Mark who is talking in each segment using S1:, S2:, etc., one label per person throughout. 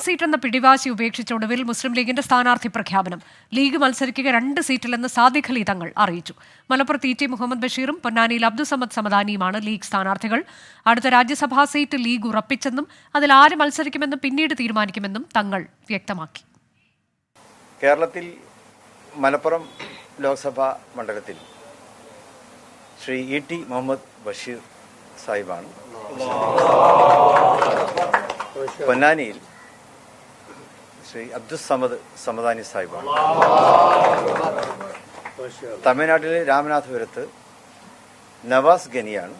S1: Seat എന്ന പിടിവാശി ഉപേക്ഷിച്ച ഒടുവിൽ മുസ്ലിം ലീഗിന്റെ സ്ഥാനാർത്ഥി പ്രഖ്യാപനം. ലീഗ് മത്സരിക്കുക 2 സീറ്റിലെന്ന് സാദിഖ് അലി തങ്ങൾ അറിയിച്ചു. മലപ്പുറത്ത് ടി മുഹമ്മദ് ബഷീറും പൊന്നാനിയിൽ അബ്ദുസമദ് സമദാനിയുമാണ് ലീഗ് സ്ഥാനാർത്ഥികൾ. അടുത്ത രാജ്യസഭാ സീറ്റ് ലീഗ് ഉറപ്പിച്ചെന്നും അതിൽ ആര് മത്സരിക്കുമെന്നും പിന്നീട് തീരുമാനിക്കുമെന്നും തങ്ങൾ വ്യക്തമാക്കി.
S2: കേരളത്തിൽ മലപ്പുറം ലോക്സഭാ മണ്ഡലത്തിൽ ശ്രീ ടി മുഹമ്മദ് ബഷീർ സാഹിബാണ്. പൊന്നാനിയിൽ ശ്രീ അബ്ദുസമദ് സമദാനി സാഹിബാണ്. തമിഴ്നാട്ടിലെ രാമനാഥപുരത്ത് നവാസ് ഗനിയാണ്,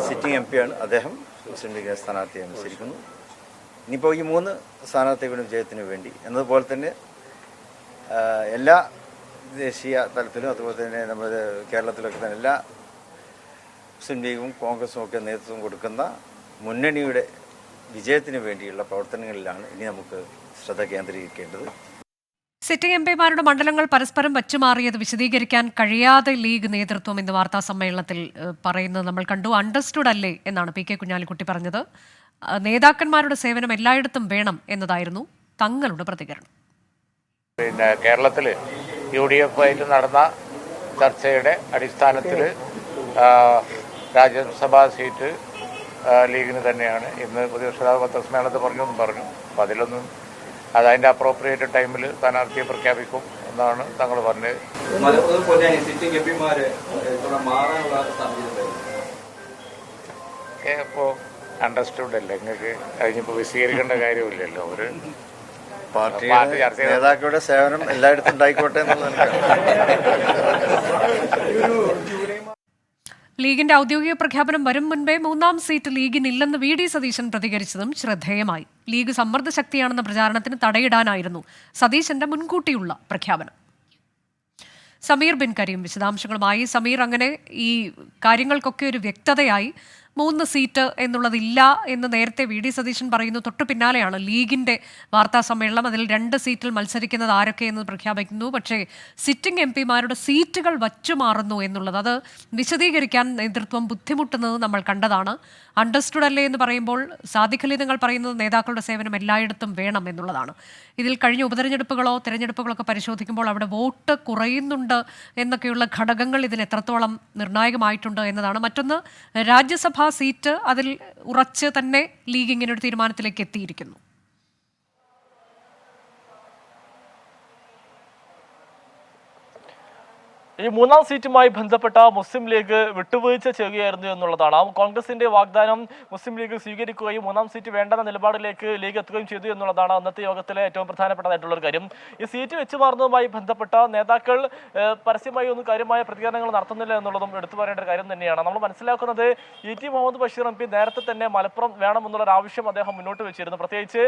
S2: സിറ്റിംഗ് MP ആണ്. അദ്ദേഹം മുസ്ലിം ലീഗിന്റെ സ്ഥാനാർത്ഥിയായി മത്സരിക്കുന്നു. ഇനിയിപ്പോൾ ഈ 3 സ്ഥാനാർത്ഥികളുടെ വിജയത്തിന് വേണ്ടി എന്നതുപോലെ തന്നെ എല്ലാ ദേശീയ തലത്തിലും അതുപോലെ തന്നെ നമ്മുടെ കേരളത്തിലൊക്കെ തന്നെ എല്ലാ മുസ്ലിം ലീഗും കോൺഗ്രസും ഒക്കെ നേതൃത്വം കൊടുക്കുന്ന മുന്നണിയുടെ വിജയത്തിന് വേണ്ടിയുള്ള പ്രവർത്തനങ്ങളിലാണ് ഇനി നമുക്ക് ശ്രദ്ധ കേന്ദ്രീകരിക്കേണ്ടത്.
S1: സിറ്റിംഗ് MP മാരുടെ മണ്ഡലങ്ങൾ പരസ്പരം വച്ചുമാറിയത് വിശദീകരിക്കാൻ കഴിയാതെ ലീഗ് നേതൃത്വം ഇന്ന് വാർത്താ സമ്മേളനത്തിൽ പറയുന്നത് നമ്മൾ കണ്ടു. അണ്ടർസ്റ്റുഡ് അല്ലേ എന്നാണ് PK കുഞ്ഞാലിക്കുട്ടി പറഞ്ഞത്. നേതാക്കന്മാരുടെ സേവനം എല്ലായിടത്തും വേണം എന്നതായിരുന്നു തങ്ങളുടെ പ്രതികരണം.
S3: പിന്നെ കേരളത്തിൽ UDF ആയിട്ട് നടന്ന ചർച്ചയുടെ അടിസ്ഥാനത്തിൽ രാജ്യസഭാ സീറ്റ് ലീഗിന് തന്നെയാണ്. ഇന്ന് പ്രതിപക്ഷ പത്രസമ്മേളനത്തിൽ പറഞ്ഞു. അപ്പോൾ അതിലൊന്നും അതിൻ്റെ അപ്രോപ്രിയേറ്റ് ടൈമിൽ സ്ഥാനാർത്ഥിയെ പ്രഖ്യാപിക്കും എന്നാണ് തങ്ങൾ പറഞ്ഞത്. ഇപ്പോൾ അണ്ടർസ്റ്റുഡ് അല്ലേ, നിങ്ങൾക്ക് കഴിഞ്ഞപ്പോൾ വിശദീകരിക്കേണ്ട കാര്യമില്ലല്ലോ. ഒരു
S2: പാർട്ടി നേതാക്കളുടെ സേവനം എല്ലായിടത്തും ഉണ്ടായിക്കോട്ടെ എന്നുള്ളതാണ്.
S1: ലീഗിന്റെ ഔദ്യോഗിക പ്രഖ്യാപനം വരും മുൻപേ 3ാം സീറ്റ് ലീഗിനില്ലെന്ന് VD സതീശൻ പ്രതികരിച്ചതും ശ്രദ്ധേയമായി. ലീഗ് സമ്മർദ്ദ ശക്തിയാണെന്ന പ്രചാരണത്തിന് തടയിടാനായിരുന്നു സതീശന്റെ മുൻകൂട്ടിയുള്ള പ്രഖ്യാപനം. സമീർ ബിൻ കരീം വിശദാംശങ്ങളുമായി. സമീർ, അങ്ങനെ ഈ കാര്യങ്ങൾക്കൊക്കെ ഒരു വ്യക്തതയായി 3 സീറ്റ് എന്നുള്ളതില്ല എന്ന് നേരത്തെ VD സതീശൻ പറയുന്നു. തൊട്ടു പിന്നാലെയാണ് ലീഗിന്റെ വാർത്താ സമ്മേളനം. അതിൽ 2 സീറ്റിൽ മത്സരിക്കുന്നത് ആരൊക്കെയെന്ന് പ്രഖ്യാപിക്കുന്നു. പക്ഷേ സിറ്റിംഗ് MP മാരുടെ സീറ്റുകൾ വച്ചുമാറുന്നു എന്നുള്ളത്, അത് വിശദീകരിക്കാൻ നേതൃത്വം ബുദ്ധിമുട്ടുന്നത് നമ്മൾ കണ്ടതാണ്. അണ്ടർസ്റ്റുഡ് അല്ലേ എന്ന് പറയുമ്പോൾ സാദിഖ് അലി നിങ്ങൾ പറയുന്നത് നേതാക്കളുടെ സേവനം എല്ലായിടത്തും വേണം എന്നുള്ളതാണ്. ഇതിൽ കഴിഞ്ഞ ഉപതെരഞ്ഞെടുപ്പുകളോ തെരഞ്ഞെടുപ്പുകളൊക്കെ പരിശോധിക്കുമ്പോൾ അവിടെ വോട്ട് കുറയുന്നുണ്ട് എന്നൊക്കെയുള്ള ഘടകങ്ങൾ ഇതിന് എത്രത്തോളം നിർണായകമായിട്ടുണ്ട് എന്നതാണ്. മറ്റൊന്ന്, രാജ്യസഭാ സീറ്റ്, അതിൽ ഉറച്ച് തന്നെ ലീഗ് ഇങ്ങനെ ഒരു തീരുമാനത്തിലേക്ക് എത്തിയിരിക്കുന്നു.
S4: ഈ 3ാം സീറ്റുമായി ബന്ധപ്പെട്ട മുസ്ലിം ലീഗ് വിട്ടുവീഴ്ച ചെയ്യുകയായിരുന്നു എന്നുള്ളതാണ്. കോൺഗ്രസിന്റെ വാഗ്ദാനം മുസ്ലിം ലീഗ് സ്വീകരിക്കുകയും 3ാം സീറ്റ് വേണ്ടെന്ന നിലപാടിലേക്ക് ലീഗ് എത്തുകയും ചെയ്തു എന്നുള്ളതാണ് അന്നത്തെ യോഗത്തിലെ ഏറ്റവും പ്രധാനപ്പെട്ടതായിട്ടുള്ള കാര്യം. ഈ സീറ്റ് വെച്ചുമാറുന്നതുമായി ബന്ധപ്പെട്ട നേതാക്കൾ പരസ്യമായി ഒന്നും കാര്യമായ പ്രതികരണങ്ങൾ നടത്തുന്നില്ല എന്നുള്ളതും എടുത്തു പറയേണ്ട ഒരു കാര്യം തന്നെയാണ്. നമ്മൾ മനസ്സിലാക്കുന്നത് ടി മുഹമ്മദ് ബഷീർ MP നേരത്തെ തന്നെ മലപ്പുറം വേണമെന്നുള്ളൊരു ആവശ്യം അദ്ദേഹം മുന്നോട്ട് വെച്ചിരുന്നു. പ്രത്യേകിച്ച്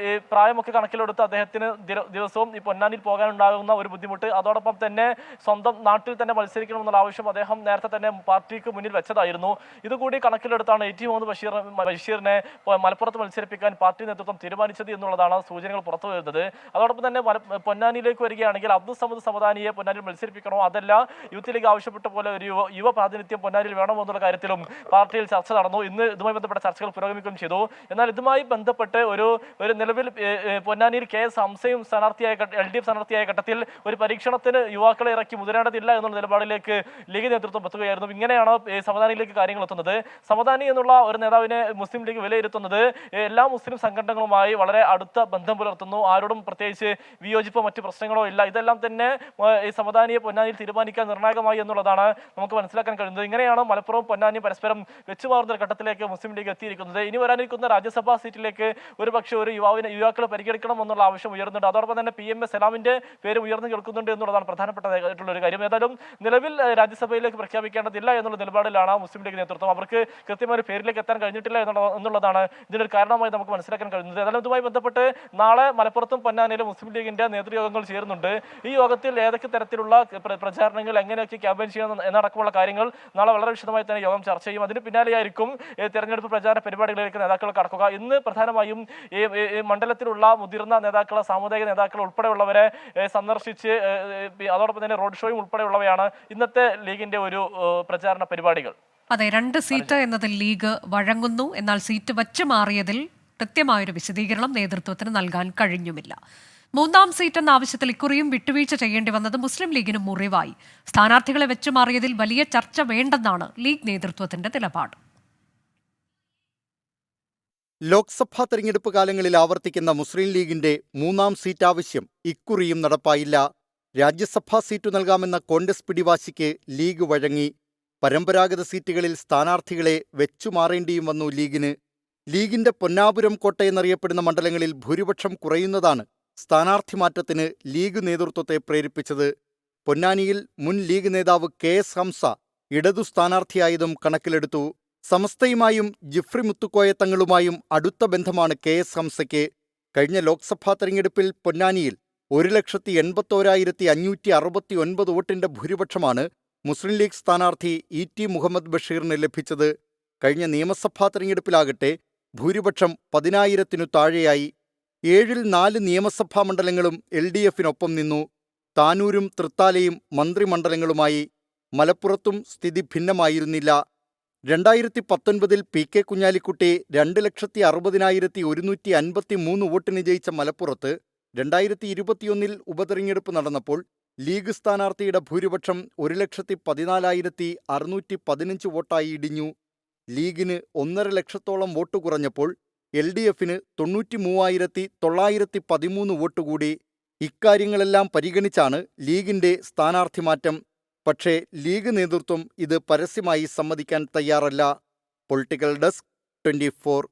S4: ഈ പ്രായമൊക്കെ കണക്കിലെടുത്ത് അദ്ദേഹത്തിന് ദിവസവും ഈ പൊന്നാനിയിൽ പോകാനുണ്ടാകുന്ന ഒരു ബുദ്ധിമുട്ട്, അതോടൊപ്പം തന്നെ സ്വന്തം നാട്ടിൽ തന്നെ മത്സരിക്കണമെന്നുള്ള ആവശ്യം അദ്ദേഹം നേരത്തെ തന്നെ പാർട്ടിക്ക് മുന്നിൽ വെച്ചതായിരുന്നു. ഇതുകൂടി കണക്കിലെടുത്താണ് ടി മുഹമ്മദ് ബഷീറിനെ മലപ്പുറത്ത് മത്സരിപ്പിക്കാൻ പാർട്ടി നേതൃത്വം തീരുമാനിച്ചത് എന്നുള്ളതാണ് സൂചനകൾ പുറത്തു വരുന്നത്. അതോടൊപ്പം തന്നെ പൊന്നാനിയിലേക്ക് വരികയാണെങ്കിൽ അബ്ദുസമദ് സമദാനിയെ പൊന്നാനിയിൽ മത്സരിപ്പിക്കണോ, അതല്ല യൂത്ത് ലീഗ് ആവശ്യപ്പെട്ട പോലെ ഒരു യുവ പ്രാതിനിധ്യം പൊന്നാനിയിൽ വേണമോ എന്നുള്ള കാര്യത്തിലും പാർട്ടിയിൽ ചർച്ച നടന്നു. ഇന്ന് ഇതുമായി ബന്ധപ്പെട്ട ചർച്ചകൾ പുരോഗമിക്കുകയും ചെയ്തു. എന്നാൽ ഇതുമായി ബന്ധപ്പെട്ട് ഒരു നിലവിൽ പൊന്നാനിയിൽ KS ഹംസയും LDF സ്ഥാനാർത്ഥിയായ ഘട്ടത്തിൽ ഒരു പരീക്ഷണത്തിന് യുവാക്കളെ ഇറക്കി മുതിരേണ്ടതില്ല എന്നുള്ള നിലപാടിലേക്ക് ലീഗ് നേതൃത്വം എത്തുകയായിരുന്നു. ഇങ്ങനെയാണ് സമദാനിയിലേക്ക് കാര്യങ്ങൾ എത്തുന്നത്. സമദാനി എന്നുള്ള ഒരു നേതാവിനെ മുസ്ലിം ലീഗ് വിലയിരുത്തുന്നത് എല്ലാ മുസ്ലിം സംഘടനകളുമായി വളരെ അടുത്ത ബന്ധം പുലർത്തുന്നു, ആരോടും പ്രത്യേകിച്ച് വിയോജിപ്പോ മറ്റു പ്രശ്നങ്ങളോ ഇല്ല. ഇതെല്ലാം തന്നെ ഈ സമദാനിയെ പൊന്നാനിയിൽ തീരുമാനിക്കാൻ നിർണായകമായി എന്നുള്ളതാണ് നമുക്ക് മനസ്സിലാക്കാൻ കഴിയുന്നത്. ഇങ്ങനെയാണ് മലപ്പുറവും പൊന്നാനിയും പരസ്പരം വെച്ചുമാറുന്ന ഘട്ടത്തിലേക്ക് മുസ്ലിം ലീഗ് എത്തിയിരിക്കുന്നത്. ഇനി വരാനിരിക്കുന്ന രാജ്യസഭാ സീറ്റിലേക്ക് ഒരുപക്ഷെ ഒരു യുവാക്കളെ പരിഗണിക്കണം എന്നുള്ള ആവശ്യം ഉയർന്നുണ്ട്. അതോടൊപ്പം തന്നെ PMA സലാമിന്റെ പേര് ഉയർന്നു കേൾക്കുന്നുണ്ട് എന്നുള്ളതാണ് പ്രധാനപ്പെട്ടതായിട്ടുള്ള ഒരു കാര്യം. ഏതായാലും നിലവിൽ രാജ്യസഭയിലേക്ക് പ്രഖ്യാപിക്കേണ്ടതില്ല എന്നുള്ള നിലപാടിലാണ് മുസ്ലിം ലീഗ് നേതൃത്വം. അവർക്ക് കൃത്യമായ ഒരു പേരിലേക്ക് എത്താൻ കഴിഞ്ഞിട്ടില്ല എന്നുള്ളതാണ് ഇതിനൊരു കാരണമായി നമുക്ക് മനസ്സിലാക്കാൻ കഴിയുന്നത്. ഏതായാലും ഇതുമായി ബന്ധപ്പെട്ട് നാളെ മലപ്പുറത്തും പൊന്നാനിയിലും മുസ്ലിം ലീഗിന്റെ നേതൃയോഗങ്ങൾ ചേരുന്നുണ്ട്. ഈ യോഗത്തിൽ ഏതൊക്കെ തരത്തിലുള്ള പ്രചാരണങ്ങൾ, എങ്ങനെയൊക്കെ ക്യാമ്പയിൻ ചെയ്യണം എന്നടക്കമുള്ള കാര്യങ്ങൾ നാളെ വളരെ വിശദമായി തന്നെ യോഗം ചർച്ച ചെയ്യും. അതിന് പിന്നാലെയായിരിക്കും തെരഞ്ഞെടുപ്പ് പ്രചാരണ പരിപാടികളിലേക്ക് നേതാക്കൾ കടക്കുക. ഇന്ന് പ്രധാനമായും ഈ മണ്ഡലത്തിലുള്ള മുതിർന്ന നേതാക്കൾ, സാമുദായിക നേതാക്കൾ ഉൾപ്പെടെയുള്ളവരെ സന്ദർശിച്ച് അതോടൊപ്പം തന്നെ റോഡ് ഷോയും ഉൾപ്പെടെയുള്ളവയാണ് ഇന്നത്തെ ലീഗിന്റെ ഒരു പ്രചാരണ പരിപാടികൾ.
S1: അതെ, 2 സീറ്റ് എന്നതിൽ ലീഗ് വഴങ്ങുന്നു. എന്നാൽ സീറ്റ് വച്ച് മാറിയതിൽ കൃത്യമായൊരു വിശദീകരണം നേതൃത്വത്തിന് നൽകാൻ കഴിഞ്ഞുമില്ല. മൂന്നാം സീറ്റ് എന്ന ആവശ്യത്തിൽ ഇക്കുറിയും വിട്ടുവീഴ്ച ചെയ്യേണ്ടി വന്നത് മുസ്ലിം ലീഗിന് മുറിവായി. സ്ഥാനാർത്ഥികളെ വെച്ചുമാറിയതിൽ വലിയ ചർച്ച വേണ്ടെന്നാണ് ലീഗ് നേതൃത്വത്തിന്റെ നിലപാട്.
S5: ലോക്സഭാ തെരഞ്ഞെടുപ്പ് കാലങ്ങളിൽ ആവർത്തിക്കുന്ന മുസ്ലിം ലീഗിന്റെ മൂന്നാം സീറ്റ് ആവശ്യം ഇക്കുറിയും നടപ്പായില്ല. രാജ്യസഭാ സീറ്റു നൽകാമെന്ന കോൺഗ്രസ് പിടിവാശിക്ക് ലീഗ് വഴങ്ങി. പരമ്പരാഗത സീറ്റുകളിൽ സ്ഥാനാർത്ഥികളെ വെച്ചുമാറേണ്ടിയും വന്നു ലീഗിന്. ലീഗിന്റെ പൊന്നാപുരം കോട്ടയെന്നറിയപ്പെടുന്ന മണ്ഡലങ്ങളിൽ ഭൂരിപക്ഷം കുറയുന്നതാണ് സ്ഥാനാർത്ഥി മാറ്റത്തിന് ലീഗ് നേതൃത്വത്തെ പ്രേരിപ്പിച്ചത്. പൊന്നാനിയിൽ മുൻ ലീഗ് നേതാവ് KS ഹംസ ഇടതു സ്ഥാനാർത്ഥിയായതും കണക്കിലെടുത്തു. സമസ്തയുമായും ജിഫ്രി മുത്തുക്കോയ തങ്ങളുമായും അടുത്ത ബന്ധമാണ് KS ഹംസയ്ക്ക്. കഴിഞ്ഞ ലോക്സഭാ തെരഞ്ഞെടുപ്പിൽ പൊന്നാനിയിൽ 1,81,569 വോട്ടിന്റെ ഭൂരിപക്ഷമാണ് മുസ്ലിം ലീഗ് സ്ഥാനാർത്ഥി ET മുഹമ്മദ് ബഷീറിന് ലഭിച്ചത്. കഴിഞ്ഞ നിയമസഭാ തെരഞ്ഞെടുപ്പിലാകട്ടെ ഭൂരിപക്ഷം 10,000-നു താഴെയായി. 7-ൽ 4 നിയമസഭാ മണ്ഡലങ്ങളും LDFിനൊപ്പം നിന്നു. താനൂരും തൃത്താലയും മന്ത്രിമണ്ഡലങ്ങളുമായി. മലപ്പുറത്തും സ്ഥിതി ഭിന്നമായിരുന്നില്ല. 2019-ൽ PK കുഞ്ഞാലിക്കുട്ടി 2,60,153 വോട്ടിന് ജയിച്ച മലപ്പുറത്ത് 2021-ൽ ഉപതെരഞ്ഞെടുപ്പ് നടന്നപ്പോൾ ലീഗ് സ്ഥാനാർത്ഥിയുടെ ഭൂരിപക്ഷം 1,14,615 വോട്ടായി ഇടിഞ്ഞു. ലീഗിന് 1.5 ലക്ഷത്തോളം വോട്ട് കുറഞ്ഞപ്പോൾ LDFിന് 93,913 വോട്ട് കൂടി. ഇക്കാര്യങ്ങളെല്ലാം പരിഗണിച്ചാണ് ലീഗിന്റെ സ്ഥാനാർത്ഥി മാറ്റം. പക്ഷേ ലീഗ് നേതൃത്വം ഇത് പരസ്യമായി സമ്മതിക്കാൻ തയ്യാറല്ല. Political desk 24.